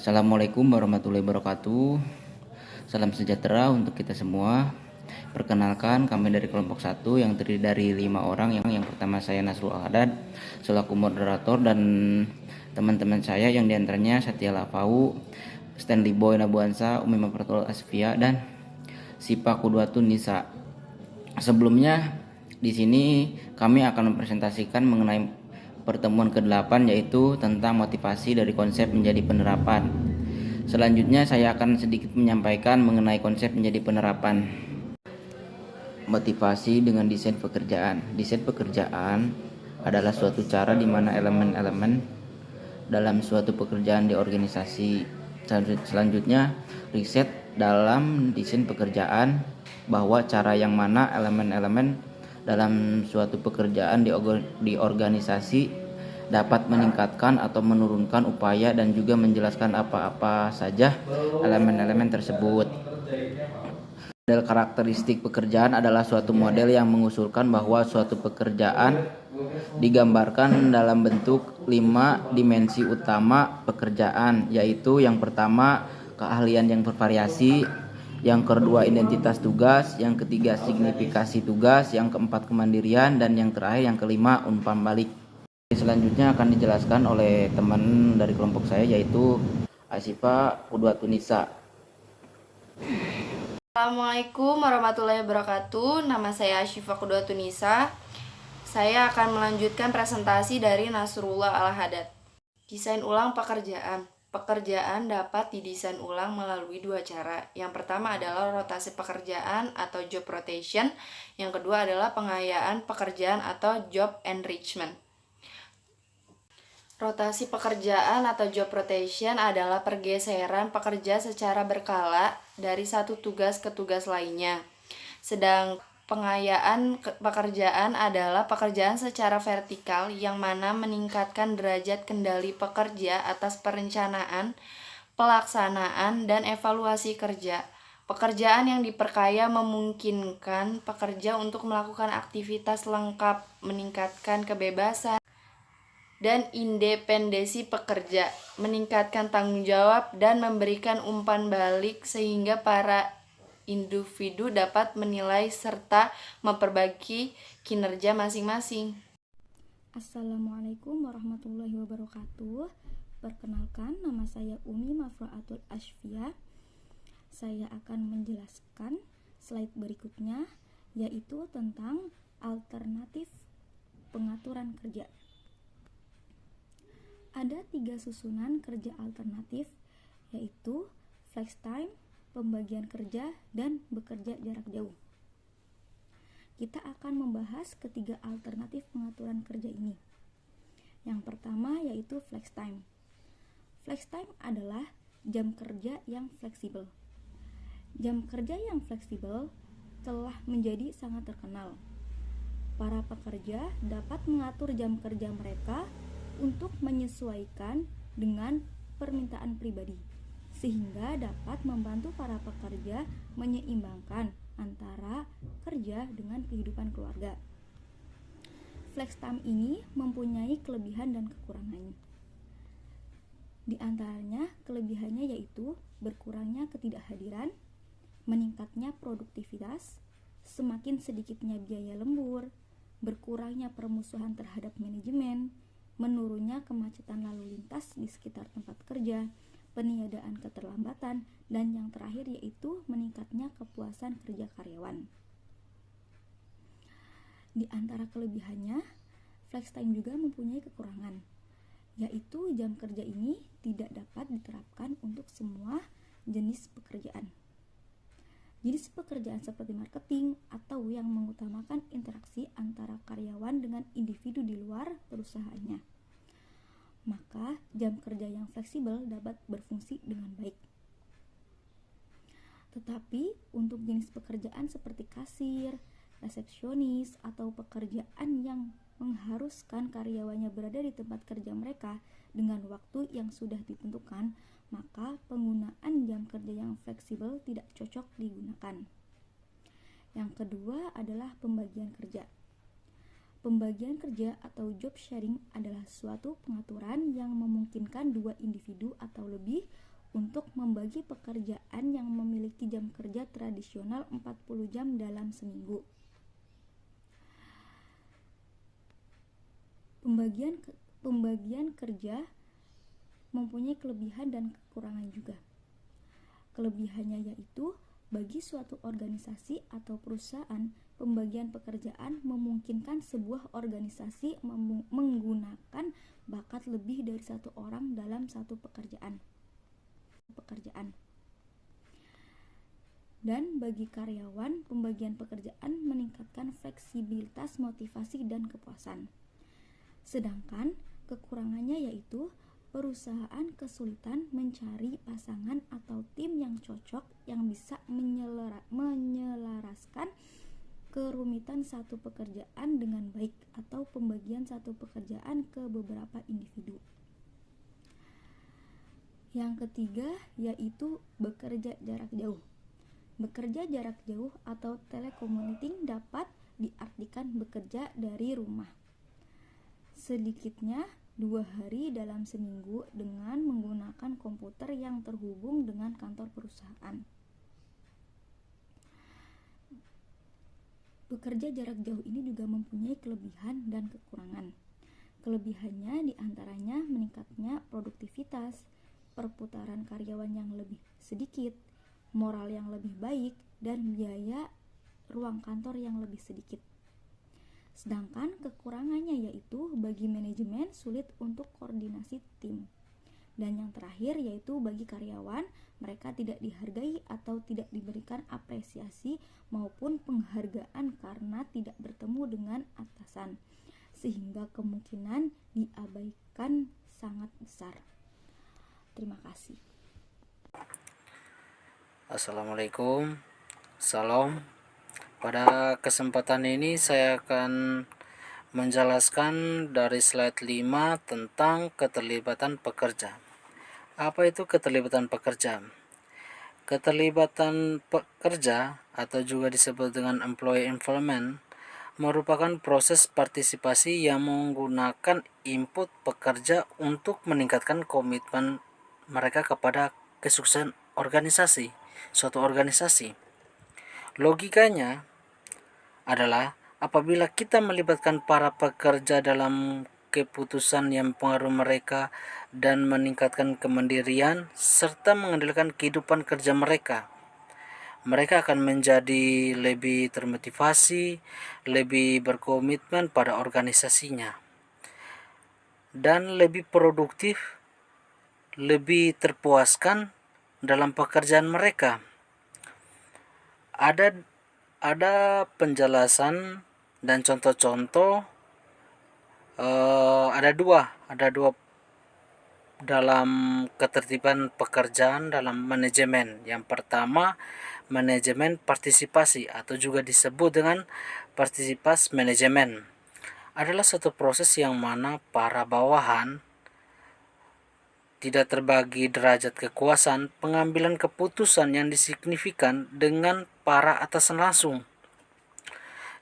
Assalamualaikum warahmatullahi wabarakatuh. Salam sejahtera untuk kita semua. Perkenalkan, kami dari kelompok 1 yang terdiri dari 5 orang. Yang pertama saya Nasrul Ahadad selaku moderator, dan teman-teman saya yang diantaranya Satya Lafau, Stanley Boy Nabuansa, Umi Mapratul Asfia, dan Sipa Kudwatun Nisa. Sebelumnya di sini kami akan mempresentasikan mengenai pertemuan ke-8, yaitu tentang motivasi dari konsep menjadi penerapan. Selanjutnya saya akan sedikit menyampaikan mengenai konsep menjadi penerapan. Motivasi dengan desain pekerjaan. Desain pekerjaan adalah suatu cara di mana elemen-elemen dalam suatu pekerjaan di organisasi. Selanjutnya, riset dalam desain pekerjaan bahwa cara yang mana elemen-elemen dalam suatu pekerjaan di organisasi dapat meningkatkan atau menurunkan upaya dan juga menjelaskan apa-apa saja elemen-elemen tersebut. Model karakteristik pekerjaan adalah suatu model yang mengusulkan bahwa suatu pekerjaan digambarkan dalam bentuk 5 dimensi utama pekerjaan, yaitu yang pertama keahlian yang bervariasi, yang kedua identitas tugas, yang ketiga signifikasi tugas, yang keempat kemandirian, dan yang terakhir yang kelima umpan balik. Selanjutnya akan dijelaskan oleh teman dari kelompok saya, yaitu Asifa Kudwatunisa. Assalamualaikum warahmatullahi wabarakatuh. Nama saya Asyifa Kudwatunisa. Saya akan melanjutkan presentasi dari Nasrullah Al-Hadad. Desain ulang pekerjaan. Pekerjaan dapat didesain ulang melalui 2 cara. Yang pertama adalah rotasi pekerjaan atau job rotation. Yang kedua adalah pengayaan pekerjaan atau job enrichment. Rotasi pekerjaan atau job rotation adalah pergeseran pekerja secara berkala dari satu tugas ke tugas lainnya. Sedang pengayaan pekerjaan adalah pekerjaan secara vertikal yang mana meningkatkan derajat kendali pekerja atas perencanaan, pelaksanaan, dan evaluasi kerja. Pekerjaan yang diperkaya memungkinkan pekerja untuk melakukan aktivitas lengkap, meningkatkan kebebasan dan independensi pekerja, meningkatkan tanggung jawab, dan memberikan umpan balik sehingga para individu dapat menilai serta memperbaiki kinerja masing-masing. Assalamualaikum warahmatullahi wabarakatuh. Perkenalkan, nama saya Umi Mapratul Asfia. Saya akan menjelaskan slide berikutnya, yaitu tentang alternatif pengaturan kerja. Ada 3 susunan kerja alternatif, yaitu flex time, pembagian kerja, dan bekerja jarak jauh. Kita akan membahas ketiga alternatif pengaturan kerja ini. Yang pertama yaitu flex time. Flex time adalah jam kerja yang fleksibel. Jam kerja yang fleksibel telah menjadi sangat terkenal. Para pekerja dapat mengatur jam kerja mereka untuk menyesuaikan dengan permintaan pribadi, sehingga dapat membantu para pekerja menyeimbangkan antara kerja dengan kehidupan keluarga. Flex time ini mempunyai kelebihan dan kekurangannya. Di antaranya kelebihannya yaitu berkurangnya ketidakhadiran, meningkatnya produktivitas, semakin sedikitnya biaya lembur, berkurangnya permusuhan terhadap manajemen, menurunnya kemacetan lalu lintas di sekitar tempat kerja, peniadaan keterlambatan, dan yang terakhir yaitu meningkatnya kepuasan kerja karyawan. Di antara kelebihannya, flex time juga mempunyai kekurangan, yaitu jam kerja ini tidak dapat diterapkan untuk semua jenis pekerjaan. Jenis pekerjaan seperti marketing atau yang mengutamakan interaksi antara karyawan dengan individu di luar perusahaannya, maka jam kerja yang fleksibel dapat berfungsi dengan baik. Tetapi untuk jenis pekerjaan seperti kasir, resepsionis, atau pekerjaan yang mengharuskan karyawannya berada di tempat kerja mereka dengan waktu yang sudah ditentukan, maka penggunaan jam kerja yang fleksibel tidak cocok digunakan. Yang kedua adalah pembagian kerja. Pembagian kerja atau job sharing adalah suatu pengaturan yang memungkinkan 2 individu atau lebih untuk membagi pekerjaan yang memiliki jam kerja tradisional 40 jam dalam seminggu. Pembagian kerja mempunyai kelebihan dan kekurangan juga. Kelebihannya yaitu bagi suatu organisasi atau perusahaan, pembagian pekerjaan memungkinkan sebuah organisasi menggunakan bakat lebih dari satu orang dalam satu pekerjaan. Dan bagi karyawan, pembagian pekerjaan meningkatkan fleksibilitas, motivasi, dan kepuasan. Sedangkan kekurangannya yaitu perusahaan kesulitan mencari pasangan atau tim yang cocok yang bisa menyelaraskan kerumitan satu pekerjaan dengan baik atau pembagian satu pekerjaan ke beberapa individu. Yang ketiga yaitu bekerja jarak jauh. Bekerja jarak jauh atau telecommuting dapat diartikan bekerja dari rumah. Sedikitnya 2 hari dalam seminggu dengan menggunakan komputer yang terhubung dengan kantor perusahaan. Bekerja jarak jauh ini juga mempunyai kelebihan dan kekurangan. Kelebihannya diantaranya meningkatnya produktivitas, perputaran karyawan yang lebih sedikit, moral yang lebih baik, dan biaya ruang kantor yang lebih sedikit. Sedangkan kekurangannya yaitu bagi manajemen sulit untuk koordinasi tim. Dan yang terakhir yaitu bagi karyawan, mereka tidak dihargai atau tidak diberikan apresiasi maupun penghargaan karena tidak bertemu dengan atasan, sehingga kemungkinan diabaikan sangat besar. Terima kasih. Assalamualaikum, salam. Pada kesempatan ini saya akan menjelaskan dari slide 5 tentang keterlibatan pekerja. Apa itu keterlibatan pekerja? Keterlibatan pekerja atau juga disebut dengan employee involvement merupakan proses partisipasi yang menggunakan input pekerja untuk meningkatkan komitmen mereka kepada kesuksesan suatu organisasi. Logikanya adalah apabila kita melibatkan para pekerja dalam keputusan yang mempengaruhi mereka dan meningkatkan kemandirian serta mengendalikan kehidupan kerja mereka, mereka akan menjadi lebih termotivasi, lebih berkomitmen pada organisasinya, dan lebih produktif, lebih terpuaskan dalam pekerjaan mereka. Ada penjelasan dan contoh-contoh. Ada dua dalam ketertiban pekerjaan dalam manajemen. Yang pertama, manajemen partisipasi atau juga disebut dengan partisipasi manajemen adalah suatu proses yang mana para bawahan tidak terbagi derajat kekuasaan pengambilan keputusan yang disignifikan dengan para atasan langsung.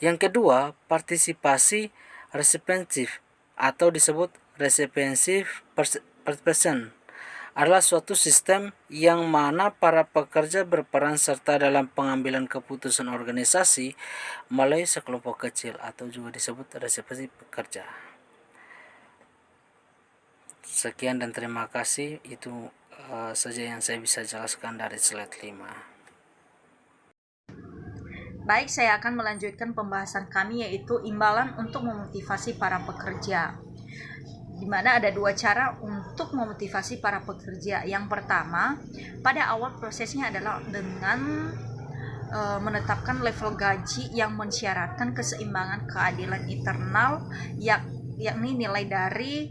Yang kedua, partisipasi resepensif atau disebut responsive participation adalah suatu sistem yang mana para pekerja berperan serta dalam pengambilan keputusan organisasi melalui sekelompok kecil atau juga disebut resepsi pekerja. Sekian dan terima kasih. Itu saja yang saya bisa jelaskan dari slide 5. Baik, saya akan melanjutkan pembahasan kami yaitu imbalan untuk memotivasi para pekerja. Di mana ada 2 cara untuk memotivasi para pekerja. Yang pertama, pada awal prosesnya adalah dengan menetapkan level gaji yang mensyaratkan keseimbangan keadilan internal, yakni nilai dari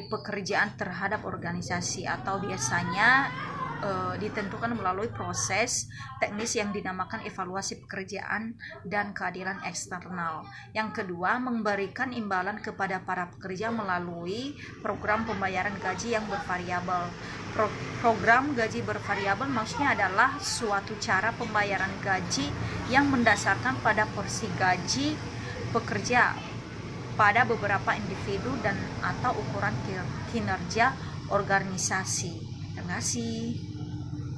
pekerjaan terhadap organisasi, atau biasanya ditentukan melalui proses teknis yang dinamakan evaluasi pekerjaan dan keadilan eksternal. Yang kedua, memberikan imbalan kepada para pekerja melalui program pembayaran gaji yang bervariabel. Program gaji bervariabel maksudnya adalah suatu cara pembayaran gaji yang mendasarkan pada porsi gaji pekerja pada beberapa individu dan atau ukuran kinerja organisasi. Terima kasih.